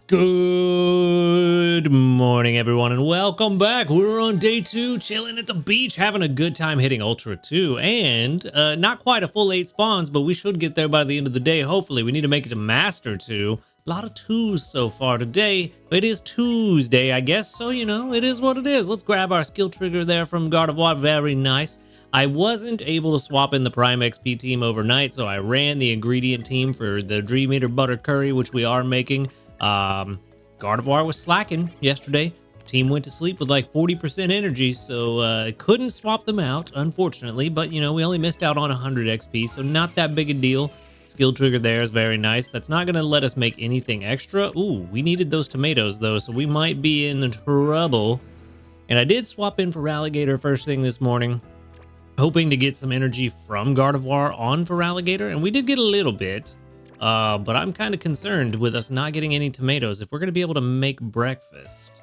Good morning, everyone, and welcome back. We're on day 2, chilling at the beach, having a good time hitting Ultra 2, and not quite a full 8 spawns, but we should get there by the end of the day, hopefully. We need to make it to Master 2. A lot of 2s so far today. It is Tuesday, I guess, so, you know, it is what it is. Let's grab our skill trigger there from Gardevoir. Very nice. I wasn't able to swap in the Prime XP team overnight, so I ran the ingredient team for the Dream Eater Butter Curry, which we are making. Gardevoir was slacking yesterday. Team went to sleep with like 40% energy, so couldn't swap them out, unfortunately. But, you know, we only missed out on 100 XP, so not that big a deal. Skill trigger there is very nice. That's not going to let us make anything extra. Ooh, we needed those tomatoes, though, so we might be in trouble. And I did swap in for Ralligator first thing this morning, hoping to get some energy from Gardevoir on for Ralligator, and we did get a little bit. But I'm kind of concerned with us not getting any tomatoes if we're going to be able to make breakfast.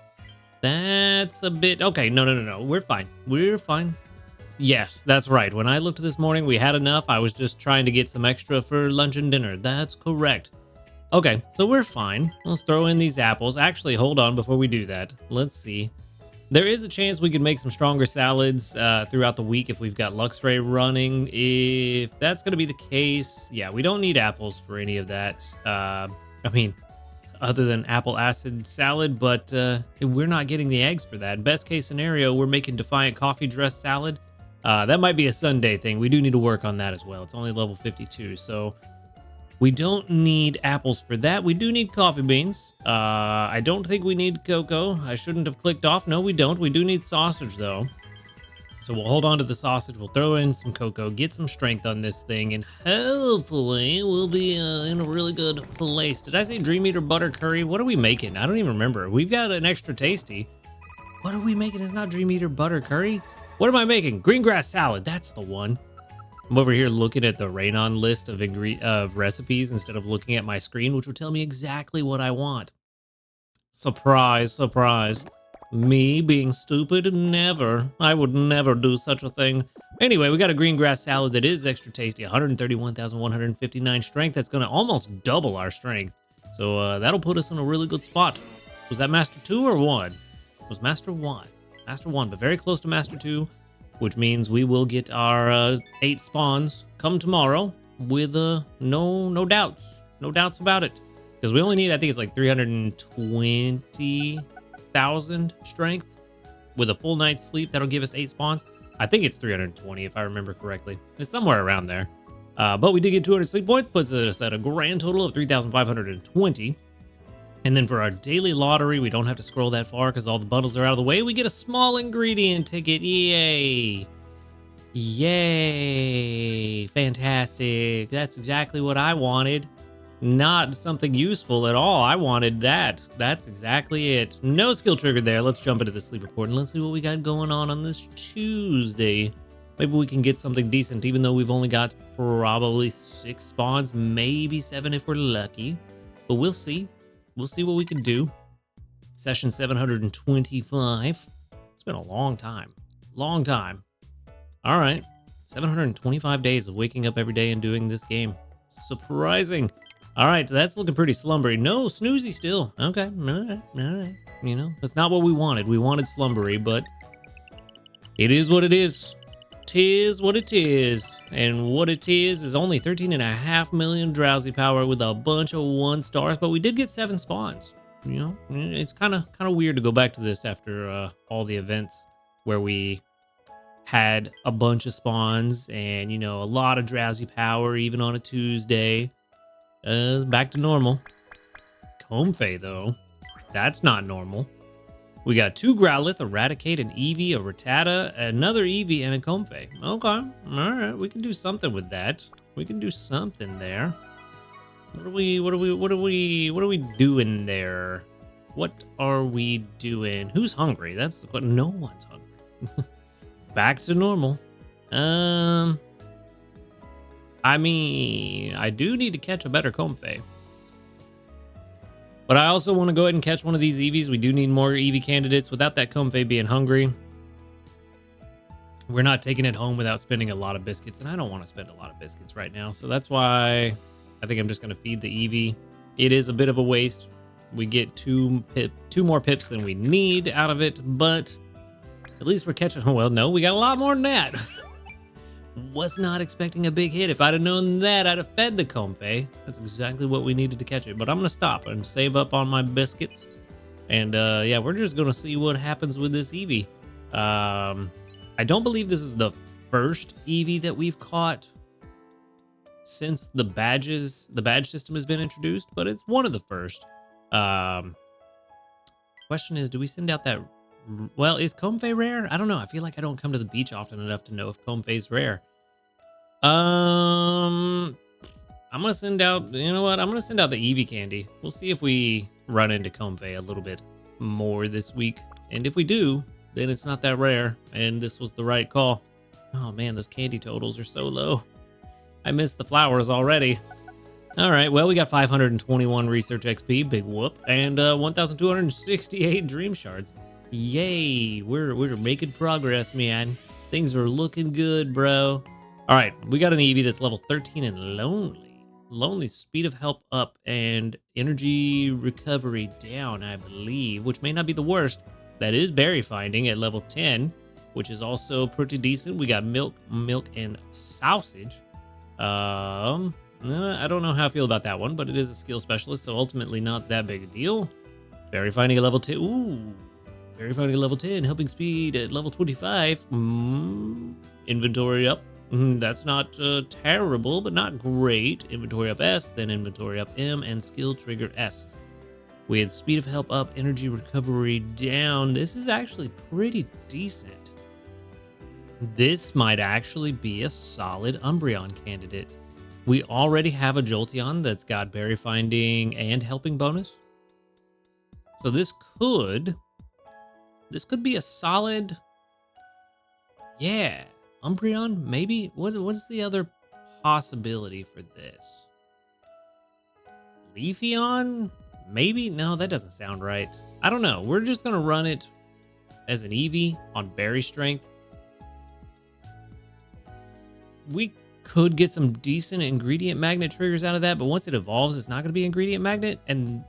That's a bit... Okay, no. We're fine. We're fine. Yes, that's right. When I looked this morning, we had enough. I was just trying to get some extra for lunch and dinner. That's correct. Okay, so we're fine. Let's throw in these apples. Actually, hold on before we do that. Let's see. There is a chance we could make some stronger salads throughout the week if we've got Luxray running. If that's going to be the case, yeah, we don't need apples for any of that. I mean, other than apple acid salad, but we're not getting the eggs for that. Best case scenario, we're making Defiant coffee dress salad. That might be a Sunday thing. We do need to work on that as well. It's only level 52, so... We don't need apples for that. We do need coffee beans. I don't think we need cocoa. I shouldn't have clicked off. No, we don't. We do need sausage, though. So we'll hold on to the sausage. We'll throw in some cocoa, get some strength on this thing, and hopefully we'll be in a really good place. Did I say Dream Eater Butter Curry? What are we making? I don't even remember. We've got an extra tasty. What are we making? It's not Dream Eater Butter Curry. What am I making? Green grass salad. That's the one. I'm over here looking at the Raenon list of recipes instead of looking at my screen, which will tell me exactly what I want. Surprise, surprise. Me being stupid? Never. I would never do such a thing. Anyway, we got a green grass salad that is extra tasty. 131,159 strength. That's going to almost double our strength. So that'll put us in a really good spot. Was that Master 2 or 1? It was Master 1. Master 1, but very close to Master 2. Which means we will get our 8 spawns come tomorrow with no doubts. No doubts about it. Because we only need, I think it's like 320,000 strength. With a full night's sleep, that'll give us 8 spawns. I think it's 320 if I remember correctly. It's somewhere around there. But we did get 200 sleep points, puts us at a grand total of 3,520. And then for our daily lottery, we don't have to scroll that far because all the bundles are out of the way. We get a small ingredient ticket. Yay. Yay. Fantastic. That's exactly what I wanted. Not something useful at all. I wanted that. That's exactly it. No skill trigger there. Let's jump into the sleep report and let's see what we got going on this Tuesday. Maybe we can get something decent, even though we've only got probably 6 spawns, maybe 7 if we're lucky. But we'll see. We'll see what we can do. Session 725. It's been a long time. Long time. All right. 725 days of waking up every day and doing this game. Surprising. All right. That's looking pretty slumbery. No, snoozy still. Okay. All right. All right. You know, that's not what we wanted. We wanted slumbery, but it is what it is. Tis what it is. And what it is only 13.5 million drowsy power with a bunch of 1 stars, but we did get 7 spawns. You know, it's kind of weird to go back to this after all the events where we had a bunch of spawns and, you know, a lot of drowsy power even on a Tuesday. Back to normal. Comfey, though, that's not normal. We got 2 Growlithe, Eradicate, an Eevee, a Rattata, another Eevee, and a Comfey. Okay, all right, we can do something with that. We can do something there. What are we doing there? What are we doing? Who's hungry? That's what. No one's hungry. Back to normal. I mean, I do need to catch a better Comfey. But I also want to go ahead and catch one of these Eevees. We do need more Eevee candidates without that Comfey being hungry. We're not taking it home without spending a lot of biscuits, and I don't want to spend a lot of biscuits right now. So that's why I think I'm just going to feed the Eevee. It is a bit of a waste. We get two more pips than we need out of it, but at least we're catching. Well, no, we got a lot more than that. Was not expecting a big hit. If I'd have known that, I'd have fed the Comfey. That's exactly what we needed to catch it. But I'm gonna stop and save up on my biscuits. And yeah, we're just gonna see what happens with this Eevee. I don't believe this is the first Eevee that we've caught since the badge system has been introduced, but it's one of the first. Question is, do we send out that? Well, is Comfey rare? I don't know. I feel like I don't come to the beach often enough to know if Comfey's rare. I'm gonna send out. You know what? I'm gonna send out the Eevee candy. We'll see if we run into Comfey a little bit more this week, and if we do, then it's not that rare, and this was the right call. Oh man, those candy totals are so low. I missed the flowers already. All right, well, we got 521 research XP, big whoop, and 1,268 dream shards. Yay, we're making progress, man. Things are looking good, bro. All right, we got an Eevee that's level 13 and lonely. Lonely, speed of help up and energy recovery down, I believe, which may not be the worst. That is berry finding at level 10, which is also pretty decent. We got milk, and sausage. I don't know how I feel about that one, but it is a skill specialist, so ultimately not that big a deal. Berry finding at level 10. Ooh. Berry finding at level 10, helping speed at level 25. Inventory up. That's not terrible, but not great. Inventory up S, then inventory up M, and skill trigger S. With speed of help up, energy recovery down. This is actually pretty decent. This might actually be a solid Umbreon candidate. We already have a Jolteon that's got berry finding and helping bonus. So this could be a solid, yeah, Umbreon, maybe. What's the other possibility for this? Leafeon? Maybe? No, that doesn't sound right. I don't know. We're just going to run it as an Eevee on berry strength. We could get some decent ingredient magnet triggers out of that, but once it evolves, it's not going to be ingredient magnet. And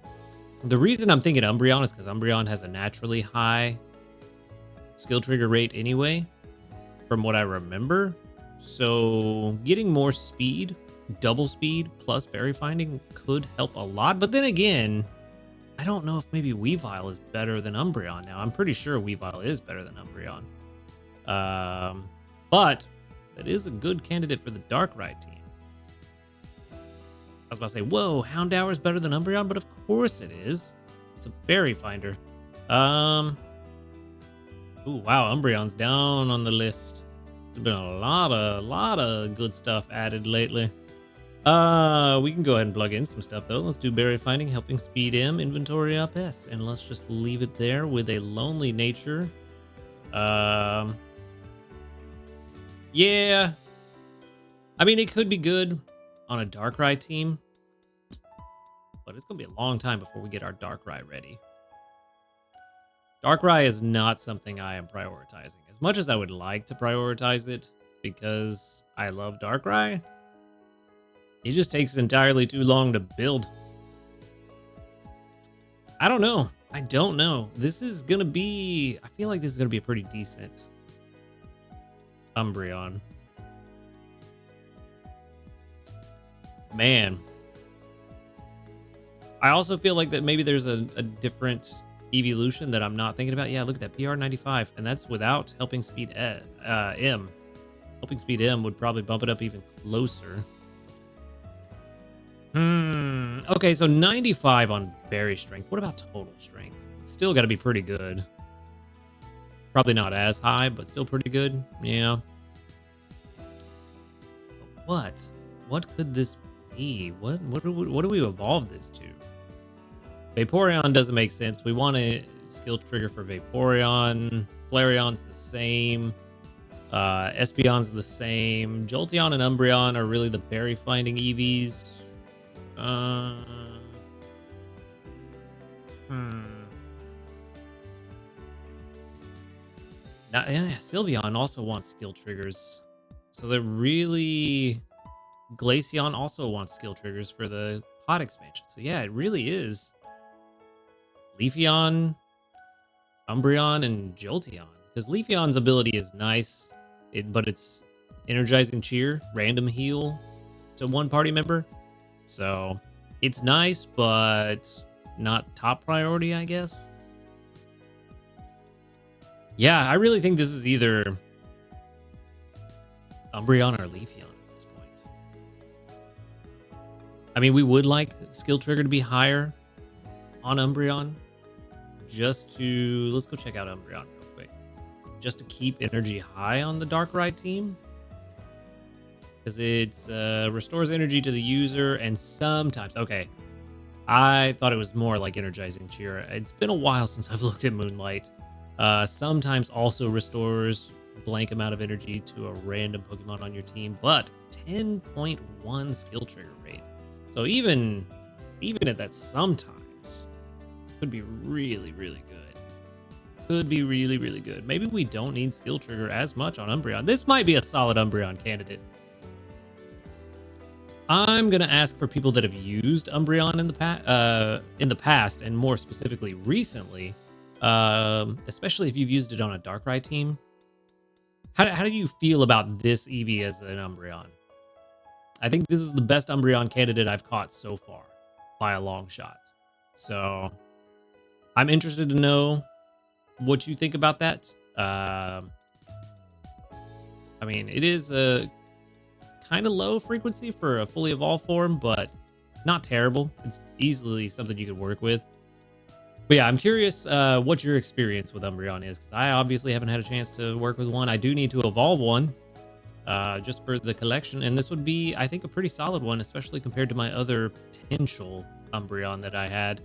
the reason I'm thinking Umbreon is because Umbreon has a naturally high skill trigger rate anyway, from what I remember. So getting more speed, double speed plus berry finding could help a lot. But then again, I don't know if maybe Weavile is better than Umbreon now. I'm pretty sure Weavile is better than Umbreon. But that is a good candidate for the Darkrai team. I was about to say, whoa, Houndour is better than Umbreon, but of course it is. It's a berry finder. Ooh, wow, Umbreon's down on the list. There's been a lot of good stuff added lately. We can go ahead and plug in some stuff though. Let's do berry finding, helping speed M, inventory up S, and let's just leave it there with a lonely nature. Yeah, I mean, it could be good on a Darkrai team, but it's gonna be a long time before we get our Darkrai ready. Darkrai is not something I am prioritizing. As much as I would like to prioritize it because I love Darkrai, it just takes entirely too long to build. I don't know. I don't know. This is gonna be, I feel like this is gonna be a pretty decent Umbreon. Man. I also feel like that maybe there's a different evolution that I'm not thinking about. Yeah, look at that, PR 95, and that's without helping speed M. Helping speed M would probably bump it up even closer. Okay, so 95 on berry strength. What about total strength? It's still got to be pretty good. Probably not as high, but still pretty good. Yeah. What could this be? What do we evolve this to? Vaporeon doesn't make sense. We want a skill trigger for Vaporeon. Flareon's the same. Espeon's the same. Jolteon and Umbreon are really the berry finding Eevees. Yeah, Sylveon also wants skill triggers. So they're really... Glaceon also wants skill triggers for the pod expansion. So yeah, it really is Leafeon, Umbreon, and Jolteon. Because Leafeon's ability is nice, but it's energizing cheer, random heal to one party member. So it's nice, but not top priority, I guess. Yeah, I really think this is either Umbreon or Leafeon at this point. I mean, we would like skill trigger to be higher on Umbreon. Just to, let's go check out Umbreon real quick. Just to keep energy high on the Darkrai team. Because it's restores energy to the user and sometimes, okay. I thought it was more like energizing cheer. It's been a while since I've looked at Moonlight. Sometimes also restores blank amount of energy to a random Pokemon on your team, but 10.1 skill trigger rate. So even at that sometimes could be really, really good. Could be really, really good. Maybe we don't need skill trigger as much on Umbreon. This might be a solid Umbreon candidate. I'm gonna ask for people that have used Umbreon in the past, and more specifically recently, especially if you've used it on a Darkrai team. How do you feel about this Eevee as an Umbreon? I think this is the best Umbreon candidate I've caught so far, by a long shot. So I'm interested to know what you think about that. I mean, it is a kind of low frequency for a fully evolved form, but not terrible. It's easily something you could work with. But yeah, I'm curious what your experience with Umbreon is, because I obviously haven't had a chance to work with one. I do need to evolve one just for the collection, and this would be, I think, a pretty solid one, especially compared to my other potential Umbreon that I had.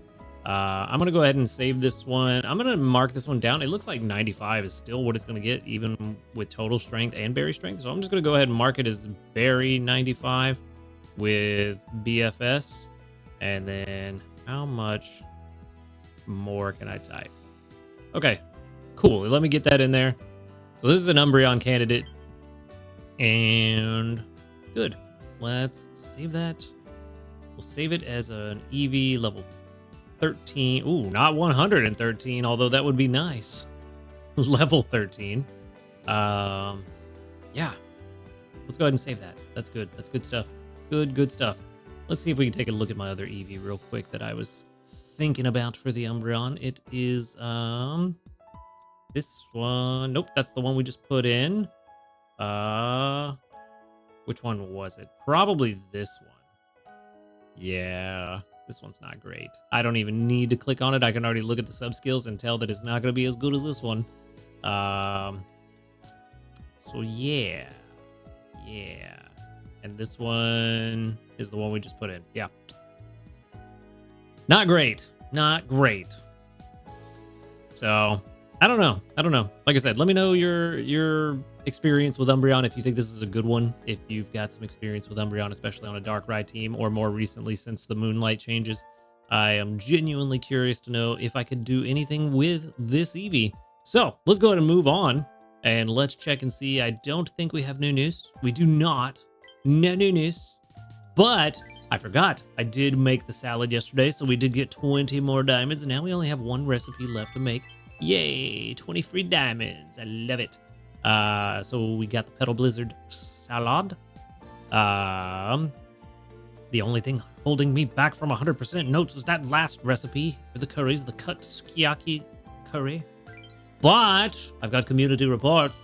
I'm going to go ahead and save this one. I'm going to mark this one down. It looks like 95 is still what it's going to get, even with total strength and berry strength. So I'm just going to go ahead and mark it as berry 95 with BFS. And then how much more can I type? Okay, cool. Let me get that in there. So this is an Umbreon candidate. And good. Let's save that. We'll save it as an Eevee level 13. Ooh, not 113, although that would be nice. Level 13. Yeah. Let's go ahead and save that. That's good. That's good stuff. Good stuff. Let's see if we can take a look at my other Eevee real quick that I was thinking about for the Umbreon. It is this one. Nope, that's the one we just put in. Which one was it? Probably this one. Yeah. This one's not great. I don't even need to click on it. I can already look at the sub skills and tell that it's not going to be as good as this one. So yeah. And this one is the one we just put in. Yeah. Not great. So I don't know. Like I said, let me know your experience with Umbreon, if you think this is a good one, if you've got some experience with Umbreon, especially on a Darkrai team, or more recently since the Moonlight changes. I am genuinely curious to know if I could do anything with this Eevee. So let's go ahead and move on, and let's check and see. I don't think we have new news. We do not. No new news. But I forgot. I did make the salad yesterday, so we did get 20 more diamonds, and now we only have one recipe left to make. Yay, 20 free diamonds. I love it. So we got the Petal Blizzard salad. The only thing holding me back from 100% notes was that last recipe for the curries, the cut sukiyaki curry. But I've got community reports.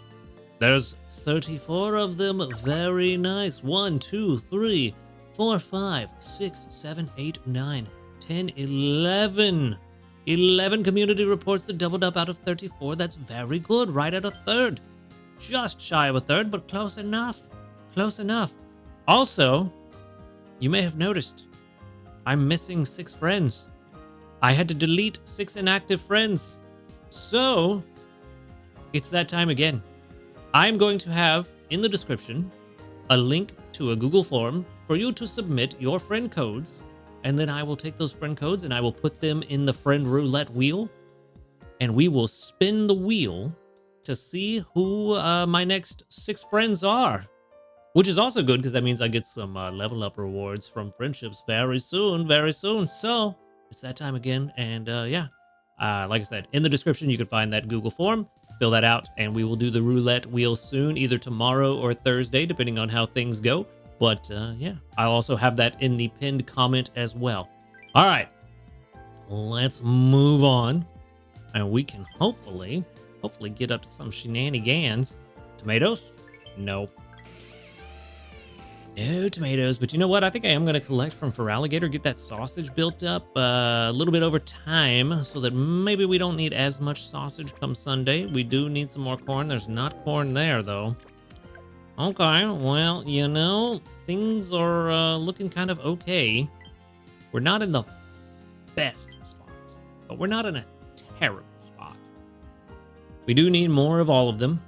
There's 34 of them. Very nice. 1, 2, 3, 4, 5, 6, 7, 8, 9, 10, 11. 11 community reports that doubled up out of 34. That's very good. Right at a third. Just shy of a third, but close enough. Close enough. Also, you may have noticed, I'm missing 6 friends. I had to delete 6 inactive friends. So, it's that time again. I'm going to have, in the description, a link to a Google form for you to submit your friend codes, and then I will take those friend codes and I will put them in the friend roulette wheel, and we will spin the wheel to see who my next 6 friends are. Which is also good, because that means I get some level up rewards from friendships very soon, very soon. So, it's that time again, and yeah, Like I said, in the description, you can find that Google form. Fill that out, and we will do the roulette wheel soon, either tomorrow or Thursday, depending on how things go. But yeah, I'll also have that in the pinned comment as well. All right, let's move on, and we can hopefully get up to some shenanigans. Tomatoes? No. No tomatoes, but you know what? I think I am going to collect from Feraligatr, get that sausage built up a little bit over time so that maybe we don't need as much sausage come Sunday. We do need some more corn. There's not corn there, though. Okay, well, you know, things are looking kind of okay. We're not in the best spot, but we're not in a terrible spot. We do need more of all of them.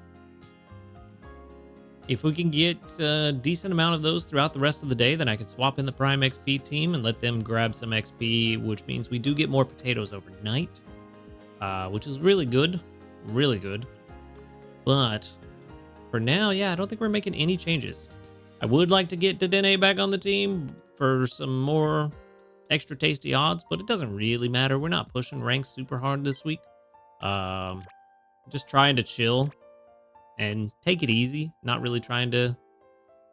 If we can get a decent amount of those throughout the rest of the day, then I can swap in the Prime XP team and let them grab some XP, which means we do get more potatoes overnight, which is really good, really good. But for now, yeah, I don't think we're making any changes. I would like to get Dedenne back on the team for some more extra tasty odds, but it doesn't really matter. We're not pushing ranks super hard this week. Just trying to chill and take it easy, not really trying to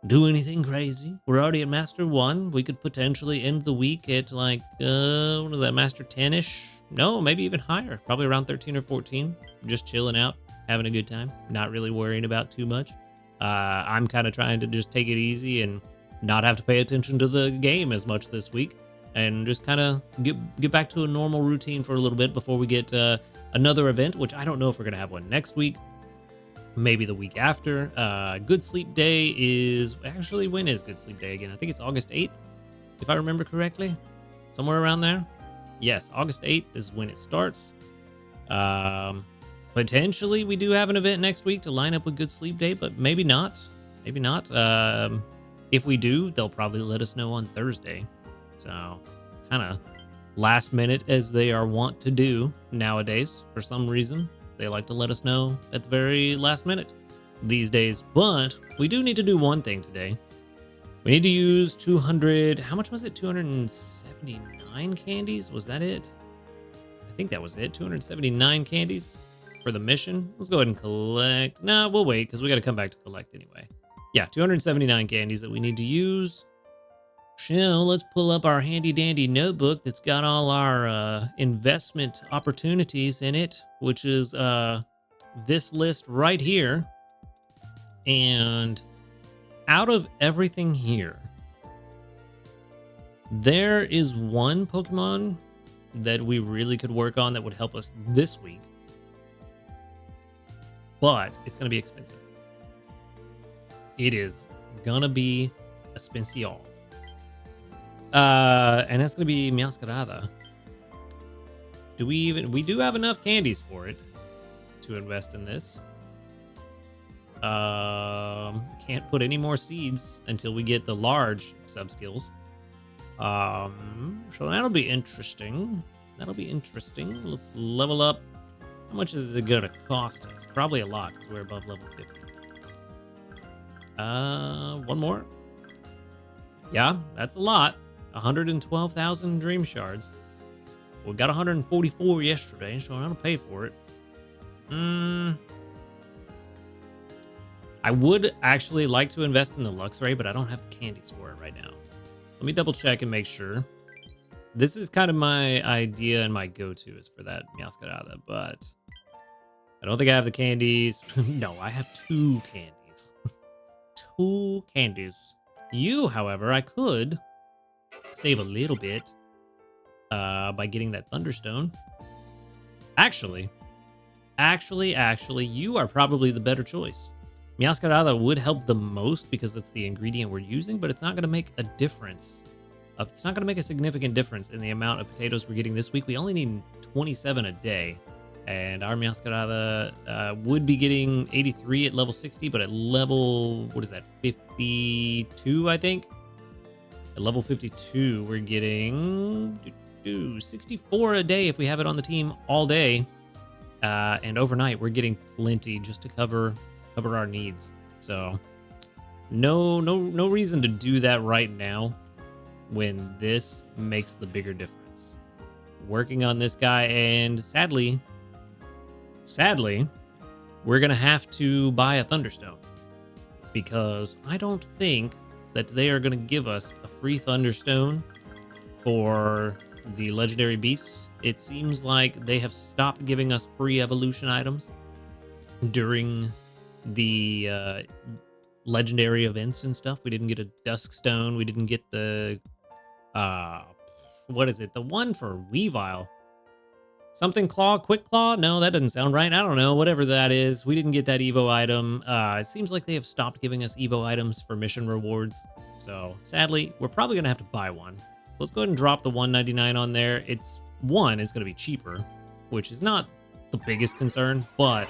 do anything crazy. We're already at Master 1. We could potentially end the week at like, what is that, Master 10-ish? No, maybe even higher. Probably around 13 or 14. Just chilling out, having a good time, not really worrying about too much. I'm kind of trying to just take it easy and not have to pay attention to the game as much this week, and just kind of get back to a normal routine for a little bit before we get another event, which I don't know if we're going to have one next week. Maybe the week after. Good Sleep Day is actually, when is Good Sleep Day again? I think it's August 8th, if I remember correctly. Somewhere around there. Yes, August 8th is when it starts. Potentially we do have an event next week to line up with Good Sleep Day, but maybe not. Maybe not. If we do, they'll probably let us know on Thursday. So kind of last minute, as they are wont to do nowadays for some reason. They like to let us know at the very last minute these days. But we do need to do one thing today. We need to use 200, how much was it? 279 candies? Was that it? I think that was it. 279 candies for the mission. Let's go ahead and collect. Nah, we'll wait because we got to come back to collect anyway. Yeah, 279 candies that we need to use. So let's pull up our handy dandy notebook that's got all our investment opportunities in it, which is this list right here. And out of everything here, there is one Pokemon that we really could work on that would help us this week, but it's going to be expensive. It is going to be expensive. And that's gonna be Meowscarada. We do have enough candies for it to invest in this. Can't put any more seeds until we get the large sub-skills. So that'll be interesting. That'll be interesting. Let's level up. How much is it gonna cost us? Probably a lot, because we're above level 50. One more. Yeah, that's a lot. 112,000 dream shards. We got 144 yesterday, so I'm gonna pay for it. I would actually like to invest in the Luxray, but I don't have the candies for it right now. Let me double check and make sure. This is kind of my idea, and my go-to is for that Meowscarada, but I don't think I have the candies. No, I have 2 candies. 2 candies. You, however, I could save a little bit by getting that Thunderstone. Actually, you are probably the better choice. Meowscarada would help the most because that's the ingredient we're using, but it's not going to make a difference. It's not going to make a significant difference in the amount of potatoes we're getting this week. We only need 27 a day, and our Meowscarada would be getting 83 at level 60, but at level, what is that, 52, I think? At level 52, we're getting 64 a day if we have it on the team all day. And overnight, we're getting plenty just to cover our needs. So no reason to do that right now when this makes the bigger difference. working on this guy, and sadly, we're gonna have to buy a Thunderstone because I don't think that they are gonna give us a free Thunderstone for the legendary beasts. It seems like they have stopped giving us free evolution items during the legendary events and stuff. We didn't get a Dusk Stone. We didn't get the what is it? The one for Weavile. Something Claw, Quick Claw? No, that doesn't sound right. I don't know. Whatever that is. We didn't get that Evo item. It seems like they have stopped giving us Evo items for mission rewards. So sadly, we're probably going to have to buy one. So let's go ahead and drop the $1.99 on there. It's going to be cheaper, which is not the biggest concern, but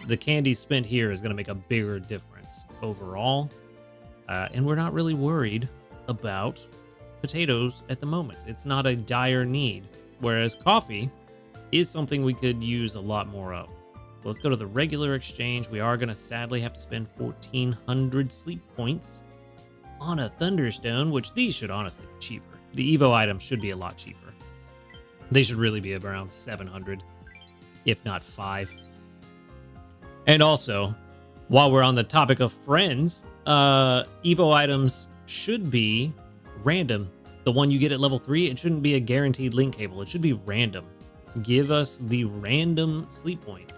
the candy spent here is going to make a bigger difference overall. And we're not really worried about potatoes at the moment. It's not a dire need, whereas coffee is something we could use a lot more of. So let's go to the regular exchange. We are going to sadly have to spend 1,400 sleep points on a Thunderstone, which these should honestly be cheaper. The Evo items should be a lot cheaper. They should really be around 700, if not 5. And also, while we're on the topic of friends, Evo items should be random. The one you get at level 3, it shouldn't be a guaranteed link cable. It should be random. Give us the random sleep point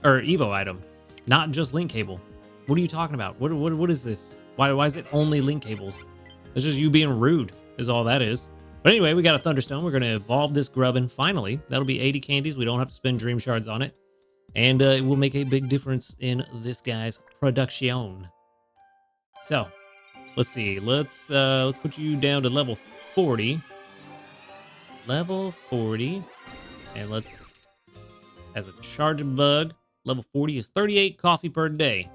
or Evo item, not just link cable. What are you talking about? What is this? Why is it only link cables? It's just you being rude is all that is. But anyway, we got a Thunderstone. We're going to evolve this Grubbin finally. That'll be 80 candies. We don't have to spend Dream Shards on it. And it will make a big difference in this guy's production. So, let's see. Let's put you down to level 40. Level 40. And let's, as a charge bug, level 40 is 38 coffee per day.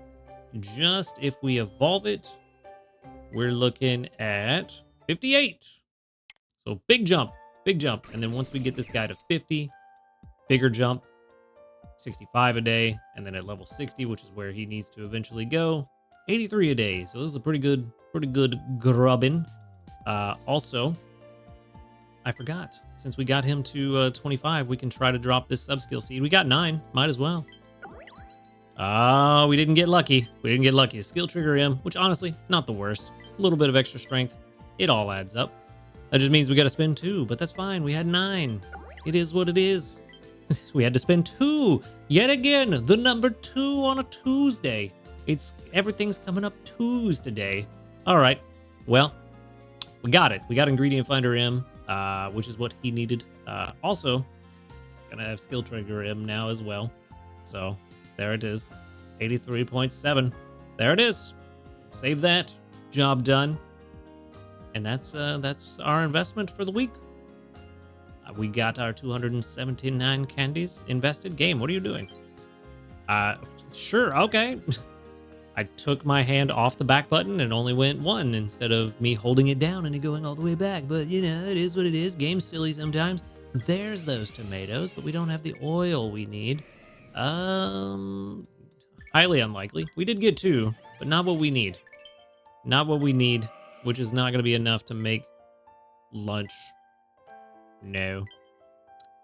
Just if we evolve it, we're looking at 58. So big jump, big jump. And then once we get this guy to 50, bigger jump, 65 a day. And then at level 60, which is where he needs to eventually go, 83 a day. So this is a pretty good grubbin. Also, I forgot, since we got him to 25, we can try to drop this subskill seed. We got 9, might as well. Oh, we didn't get lucky. We didn't get lucky. A skill trigger M, which honestly, not the worst. A little bit of extra strength. It all adds up. That just means we got to spend 2, but that's fine. We had 9. It is what it is. We had to spend 2. Yet again, the number 2 on a Tuesday. Everything's coming up twos today. All right. Well, we got it. We got Ingredient Finder M, which is what he needed. Also, gonna have Skill Trigger M now as well. So there it is. 83.7. There it is. Save that. Job done. And that's our investment for the week. We got our 279 candies invested. Game, what are you doing? Sure, okay. I took my hand off the back button and only went 1 instead of me holding it down and it going all the way back. But, you know, it is what it is. Game's silly sometimes. There's those tomatoes, but we don't have the oil we need. Highly unlikely. We did get 2, but not what we need. Not what we need, which is not going to be enough to make lunch. No.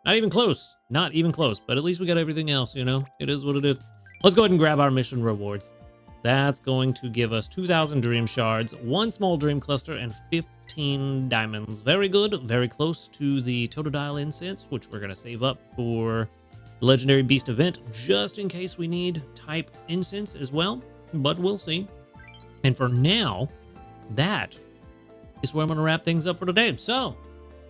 Not even close. Not even close. But at least we got everything else, you know? It is what it is. Let's go ahead and grab our mission rewards. That's going to give us 2,000 dream shards, 1 small dream cluster, and 15 diamonds. Very good. Very close to the Totodile incense, which we're going to save up for the Legendary Beast event, just in case we need type incense as well. But we'll see. And for now, that is where I'm going to wrap things up for today. So,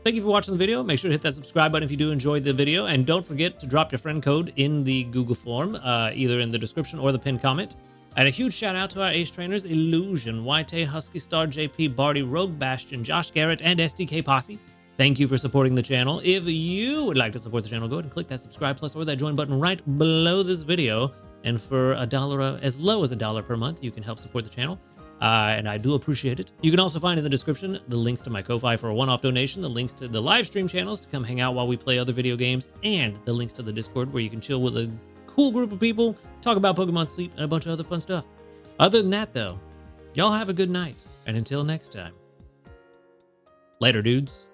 thank you for watching the video. Make sure to hit that subscribe button if you do enjoy the video. And don't forget to drop your friend code in the Google form, either in the description or the pinned comment. And a huge shout out to our ace trainers, Illusion, YT, Husky Star, JP, Barty, Rogue Bastion, Josh Garrett, and SDK Posse. Thank you for supporting the channel. If you would like to support the channel, go ahead and click that subscribe plus or that join button right below this video. And for $1, as low as $1 per month, you can help support the channel. And I do appreciate it. You can also find in the description the links to my Ko-Fi for a one-off donation, the links to the live stream channels to come hang out while we play other video games, and the links to the Discord where you can chill with a cool group of people, talk about Pokemon Sleep, and a bunch of other fun stuff. Other than that, though, y'all have a good night. And until next time, later, dudes.